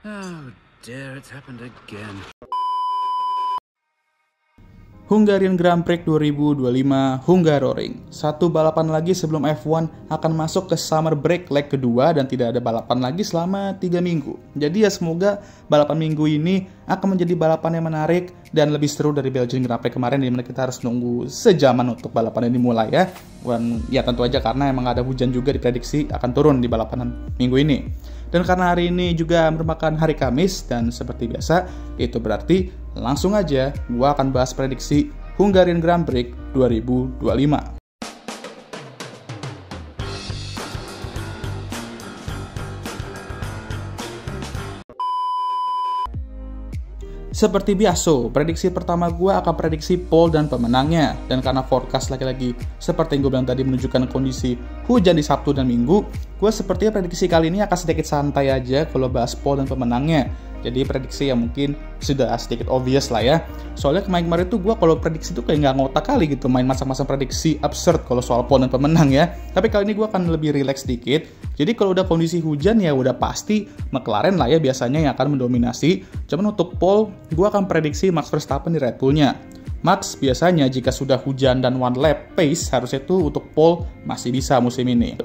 Oh dear, it's happened again. Hungarian Grand Prix 2025 Hungaroring. Satu balapan lagi sebelum F1 akan masuk ke summer break leg kedua dan tidak ada balapan lagi selama 3 minggu. Jadi ya semoga balapan minggu ini akan menjadi balapan yang menarik dan lebih seru dari Belgian Grand Prix kemarin, di mana kita harus nunggu sejaman untuk balapan ini dimulai ya. Dan ya tentu aja karena emang ada hujan juga diprediksi akan turun di balapan minggu ini. Dan karena hari ini juga merupakan hari Kamis dan seperti biasa, itu berarti langsung aja gua akan bahas prediksi Hungarian Grand Prix 2025. Seperti biasa, prediksi pertama gue akan prediksi pole dan pemenangnya. Dan karena forecast lagi-lagi seperti yang gue bilang tadi menunjukkan kondisi hujan di Sabtu dan Minggu, gue sepertinya prediksi kali ini akan sedikit santai aja kalau bahas pole dan pemenangnya. Jadi prediksi yang mungkin sudah sedikit obvious lah ya. Soalnya kemarin tuh gue kalau prediksi tuh kayak nggak ngotak kali gitu, main masang-masang prediksi absurd kalau soal pole dan pemenang ya. Tapi kali ini gue akan lebih relax sedikit. Jadi kalau udah kondisi hujan ya udah pasti McLaren lah ya biasanya yang akan mendominasi. Cuman untuk pole, gue akan prediksi Max Verstappen di Red Bull-nya. Max biasanya jika sudah hujan dan one lap pace harusnya tuh untuk pole masih bisa musim ini.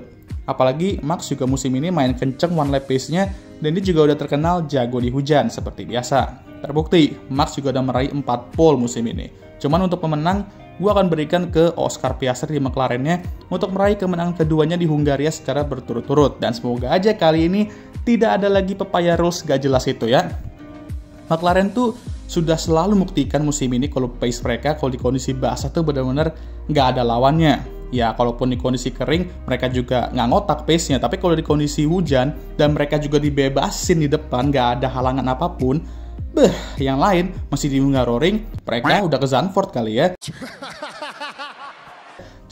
Apalagi Max juga musim ini main kenceng one lap pace-nya dan dia juga udah terkenal jago di hujan seperti biasa. Terbukti, Max juga udah meraih 4 pole musim ini. Cuman untuk pemenang, gue akan berikan ke Oscar Piastri di McLaren-nya untuk meraih kemenangan keduanya di Hungaria secara berturut-turut. Dan semoga aja kali ini tidak ada lagi pepaya rules gak jelas itu ya. McLaren tuh sudah selalu membuktikan musim ini kalau pace mereka kalau di kondisi basah tuh benar-benar nggak ada lawannya. Ya, kalaupun di kondisi kering, mereka juga nggak ngotak pace-nya. Tapi kalau di kondisi hujan, dan mereka juga dibebasin di depan, nggak ada halangan apapun, yang lain masih di Hungaroring, mereka udah ke Zandvoort kali ya.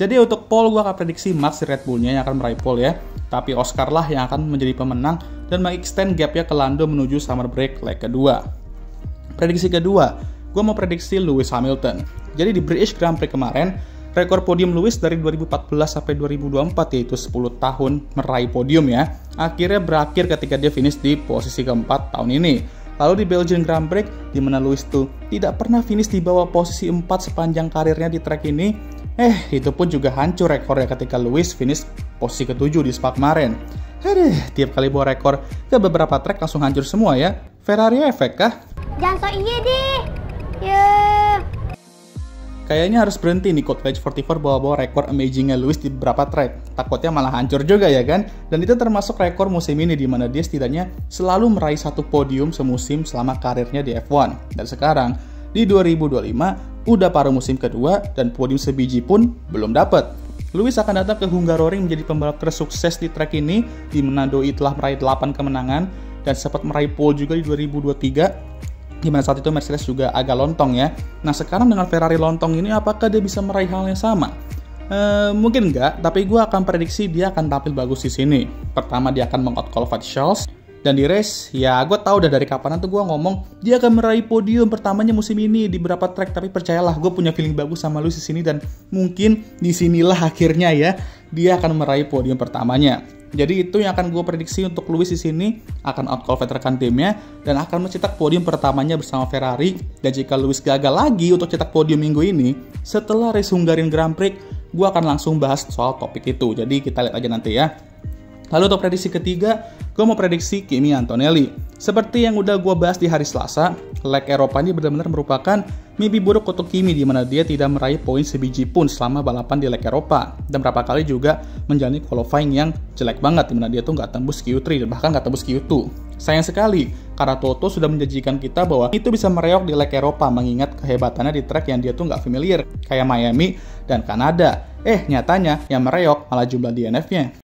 Jadi untuk pole, gue akan prediksi Max di Red Bull-nya yang akan meraih pole ya. Tapi Oscar lah yang akan menjadi pemenang dan mengextend gap-nya ke Lando menuju summer break leg kedua. Prediksi kedua, gue mau prediksi Lewis Hamilton. Jadi di British Grand Prix kemarin, rekor podium Lewis dari 2014 sampai 2024 yaitu 10 tahun meraih podium ya. Akhirnya berakhir ketika dia finish di posisi keempat tahun ini. Lalu di Belgian Grand Prix di mana Lewis tuh tidak pernah finish di bawah posisi 4 sepanjang karirnya di track ini. Itu pun juga hancur rekornya ketika Lewis finish posisi ke-7 di Spa kemarin. Tiap kali bawa rekor ke beberapa track langsung hancur semua ya. Ferrari efek kah? Jangan so iya deh. Kayaknya harus berhenti nih Cottage 44 bawa-bawa rekor amazingnya Lewis di beberapa track. Takutnya malah hancur juga ya kan? Dan itu termasuk rekor musim ini di mana dia setidaknya selalu meraih 1 podium semusim selama karirnya di F1. Dan sekarang di 2025 udah paruh musim kedua dan podium sebiji pun belum dapat. Lewis akan datang ke Hungaroring menjadi pembalap tersukses di track ini, di mana doi telah meraih 8 kemenangan dan sempat meraih pole juga di 2023. Di mana saat itu Mercedes juga agak lontong ya. Nah sekarang dengan Ferrari lontong ini apakah dia bisa meraih hal yang sama? Mungkin enggak, tapi gue akan prediksi dia akan tampil bagus di sini. Pertama dia akan meng-outqualify Charles. Dan di race, ya gue tahu udah dari kapanan tuh gue ngomong dia akan meraih podium pertamanya musim ini di beberapa track. Tapi percayalah, gue punya feeling bagus sama Lewis di sini dan mungkin disinilah akhirnya ya dia akan meraih podium pertamanya. Jadi itu yang akan gue prediksi untuk Lewis di sini, akan out-qualify rekan timnya dan akan mencetak podium pertamanya bersama Ferrari. Dan jika Lewis gagal lagi untuk cetak podium minggu ini, setelah race Hungarian Grand Prix, gue akan langsung bahas soal topik itu. Jadi kita lihat aja nanti ya. Lalu untuk prediksi ketiga, gue mau prediksi Kimi Antonelli. Seperti yang udah gue bahas di hari Selasa, leg Eropa ini benar-benar merupakan mimpi buruk untuk Kimi di mana dia tidak meraih poin sebiji pun selama balapan di leg Eropa. Dan berapa kali juga menjalani qualifying yang jelek banget di mana dia tuh nggak tembus Q3 dan bahkan nggak tembus Q2. Sayang sekali, karena Toto sudah menjanjikan kita bahwa itu bisa mereok di leg Eropa mengingat kehebatannya di track yang dia tuh nggak familiar, kayak Miami dan Kanada. Nyatanya yang mereok malah jumlah DNF-nya.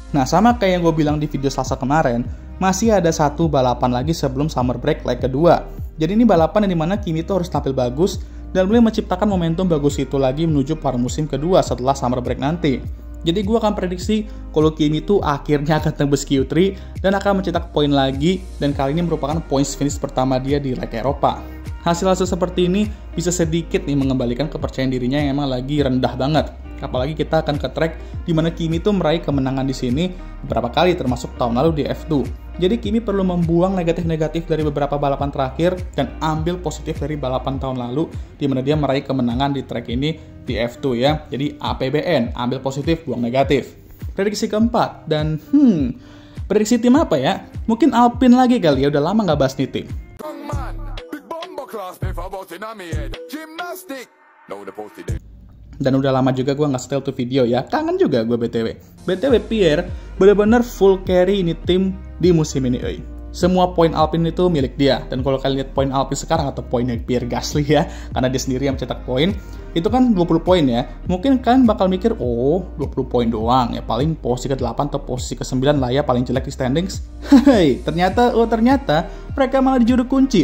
Nah, sama kayak yang gue bilang di video Selasa kemarin, masih ada 1 balapan lagi sebelum summer break leg kedua. Jadi ini balapan yang dimana Kimi tuh harus tampil bagus dan mulai menciptakan momentum bagus itu lagi menuju paruh musim kedua setelah summer break nanti. Jadi gue akan prediksi kalau Kimi tuh akhirnya akan tembus Q3 dan akan mencetak poin lagi, dan kali ini merupakan points finish pertama dia di leg Eropa. Hasil-hasil seperti ini bisa sedikit nih mengembalikan kepercayaan dirinya yang emang lagi rendah banget. Apalagi kita akan ke track di mana Kimi tuh meraih kemenangan di sini beberapa kali termasuk tahun lalu di F2. Jadi Kimi perlu membuang negatif-negatif dari beberapa balapan terakhir dan ambil positif dari balapan tahun lalu di mana dia meraih kemenangan di track ini di F2 ya. Jadi APBN, ambil positif, buang negatif. Prediksi keempat, dan prediksi tim apa ya? Mungkin Alpine lagi kali ya, udah lama nggak bahas nih tim. Dan udah lama juga gue nggak setel tuh video ya, kangen juga gue BTW Pierre bener-bener full carry ini tim di musim ini. Semua poin Alpine itu milik dia, dan kalau kalian lihat poin Alpine sekarang atau poinnya Pierre Gasly ya, karena dia sendiri yang mencetak poin, itu kan 20 poin ya. Mungkin kalian bakal mikir, oh 20 poin doang ya, paling posisi ke-8 atau posisi ke-9 lah ya, paling jelek di standings. ternyata mereka malah di juru kunci.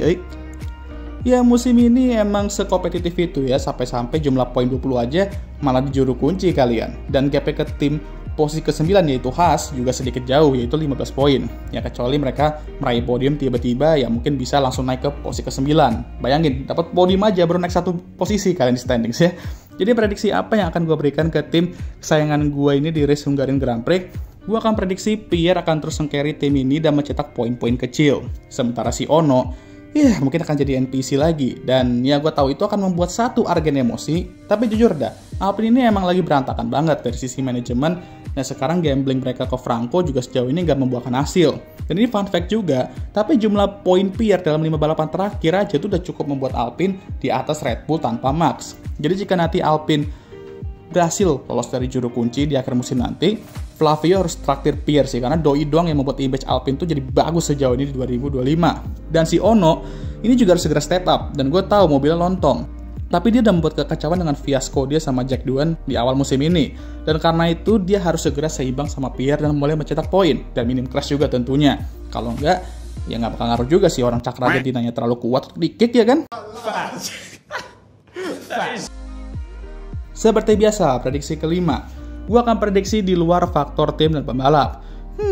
Ya musim ini emang sekompetitif itu ya, sampai-sampai jumlah poin 20 aja malah di juru kunci kalian. Dan gap ke tim posisi ke-9 yaitu Haas juga sedikit jauh, yaitu 15 poin. Ya kecuali mereka meraih podium tiba-tiba ya mungkin bisa langsung naik ke posisi ke-9. Bayangin, dapat podium aja baru naik 1 posisi kalian di standings ya. Jadi prediksi apa yang akan gue berikan ke tim kesayangan gue ini di race Hungarian Grand Prix? Gue akan prediksi Pierre akan terus meng-carry tim ini dan mencetak poin-poin kecil. Sementara si Ono mungkin akan jadi NPC lagi. Dan ya gue tahu itu akan membuat satu agen emosi. Tapi jujur dah, Alpine ini emang lagi berantakan banget dari sisi manajemen. Nah sekarang gambling mereka ke Franco juga sejauh ini nggak membuahkan hasil. Dan ini fun fact juga, tapi jumlah poin Pierre dalam 5 balapan terakhir aja itu udah cukup membuat Alpine di atas Red Bull tanpa Max. Jadi jika nanti Alpine berhasil lolos dari juru kunci di akhir musim nanti, Flavio harus traktir Pierre sih, karena doi doang yang membuat image Alpine tuh jadi bagus sejauh ini di 2025. Dan si Ono ini juga harus segera step up, dan gue tahu mobilnya lontong. Tapi dia udah membuat kekacauan dengan fiasco dia sama Jack Doohan di awal musim ini. Dan karena itu dia harus segera seimbang sama Pierre dan mulai mencetak poin, dan minim crash juga tentunya. Kalau enggak, ya nggak bakal ngaruh juga sih orang cakra dinanya terlalu kuat untuk di-kick ya kan? Seperti biasa, prediksi kelima. Gue akan prediksi di luar faktor tim dan pembalap.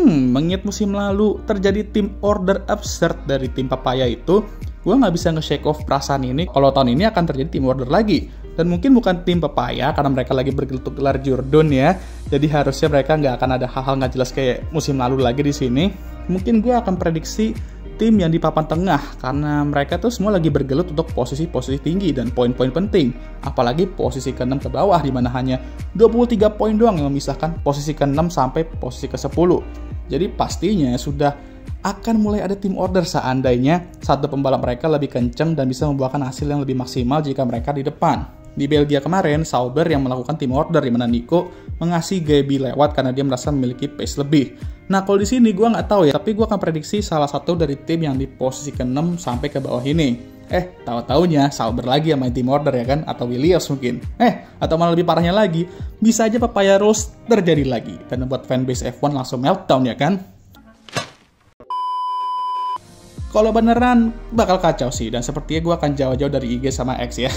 Mengingat musim lalu terjadi tim order absurd dari tim Papaya itu, gue nggak bisa nge-shake off perasaan ini kalau tahun ini akan terjadi tim order lagi. Dan mungkin bukan tim Papaya karena mereka lagi bergelut untuk gelar Jordan ya. Jadi harusnya mereka nggak akan ada hal-hal nggak jelas kayak musim lalu lagi di sini. Mungkin gue akan prediksi tim yang di papan tengah karena mereka tuh semua lagi bergelut untuk posisi-posisi tinggi dan poin-poin penting. Apalagi posisi ke-6 ke bawah di mana hanya 23 poin doang yang memisahkan posisi ke-6 sampai posisi ke-10. Jadi pastinya sudah akan mulai ada tim order seandainya satu pembalap mereka lebih kenceng dan bisa membuahkan hasil yang lebih maksimal jika mereka di depan. Di Belgia kemarin, Sauber yang melakukan tim order di mana Nico mengasih Gaby lewat karena dia merasa memiliki pace lebih. Nah kalau di sini gue nggak tahu ya, tapi gue akan prediksi salah satu dari tim yang di posisi ke-6 sampai ke bawah ini. Tahu-taunya Sauber lagi yang main tim order ya kan, atau Williams mungkin. Atau malah lebih parahnya lagi, bisa aja Papaya Rules terjadi lagi dan membuat fanbase F1 langsung meltdown ya kan. Kalau beneran bakal kacau sih, dan sepertinya gue akan jauh-jauh dari IG sama X ya.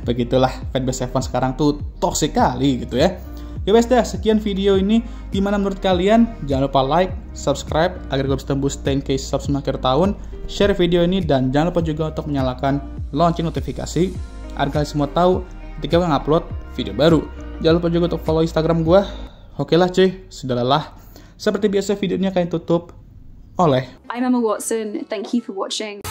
Begitulah fanbase F1 sekarang tuh toxic kali gitu ya. Ya wes dah, sekian video ini. Gimana menurut kalian? Jangan lupa like, subscribe agar gue bisa tembus 10k subs akhir tahun. Share video ini dan jangan lupa juga untuk menyalakan lonceng notifikasi agar kalian semua tahu ketika gue ngupload video baru. Jangan lupa juga untuk follow Instagram gue. Oke lah cuy, sudah lelah. Seperti biasa videonya kalian tutup oleh I'm Emma Watson. Thank you for watching.